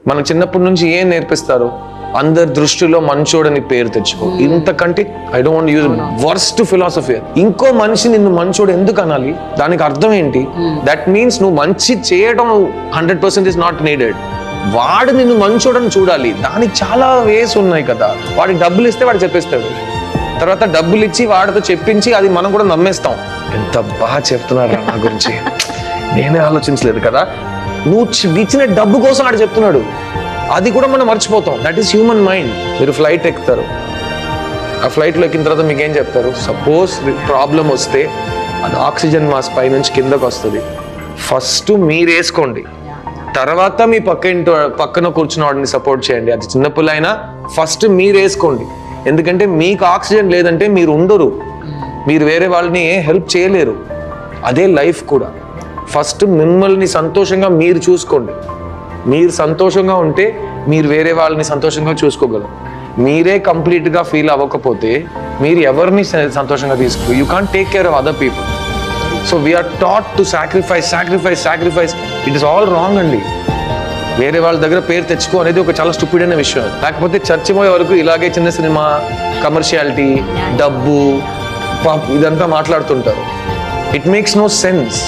మనకు చిన్నప్పటి నుంచి ఏం నేర్పిస్తారు? అందరి దృష్టిలో మంచోడని పేరు తెచ్చుకో. ఇంతకంటే I don't want use worst philosophy. ఇంకో మనిషి నిన్ను మంచోడు ఎందుకు అనాలి? దానికి అర్థం ఏంటి? దట్ మీన్స్ నువ్వు మంచి చేయడం 100% ఇస్ నాట్ నీడెడ్. వాడు నిన్ను మంచోడని చూడాలి. దానికి చాలా వేస్ ఉన్నాయి కదా. వాడికి డబ్బులు ఇస్తే వాడు చెప్పేస్తాడు, తర్వాత డబ్బులు ఇచ్చి వాడితో చెప్పించి అది మనం కూడా నమ్మేస్తాం. ఎంత బాగా చెప్తున్నాడు నా గురించి, నేనే ఆలోచించలేదు కదా. నువ్వు ఇచ్చిన డబ్బు కోసం వాడు చెప్తున్నాడు, అది కూడా మనం మర్చిపోతాం. That is human mind. మీరు ఫ్లైట్ ఎక్కుతారు, ఆ ఫ్లైట్లో ఎక్కిన తర్వాత మీకు ఏం చెప్తారు? సపోజ్ ప్రాబ్లం వస్తే అది ఆక్సిజన్ మాస్క్ పై నుంచి కిందకు వస్తుంది. ఫస్ట్ మీరు వేసుకోండి, తర్వాత మీ పక్కన కూర్చున్న వాడిని సపోర్ట్ చేయండి. అది చిన్నపిల్లైనా ఫస్ట్ మీరు వేసుకోండి. ఎందుకంటే మీకు ఆక్సిజన్ లేదంటే మీరు ఉండరు, మీరు వేరే వాళ్ళని హెల్ప్ చేయలేరు. అదే లైఫ్ కూడా. ఫస్ట్ మిమ్మల్ని సంతోషంగా మీరు చూసుకోండి. మీరు సంతోషంగా ఉంటే మీరు వేరే వాళ్ళని సంతోషంగా చూసుకోగలరు. మీరే కంప్లీట్గా ఫీల్ అవ్వకపోతే మీరు ఎవరిని సంతోషంగా తీసుకో. You can't take care of other people. So we are taught to sacrifice. It is all wrong అండి. వేరే వాళ్ళ దగ్గర పేరు తెచ్చుకో అనేది ఒక చాలా స్టూపిడ్ అయిన విషయం. లేకపోతే చర్చ పోయే వరకు ఇలాగే చిన్న సినిమా, కమర్షియాలిటీ, డబ్బు, ఇదంతా మాట్లాడుతుంటారు. It makes no sense.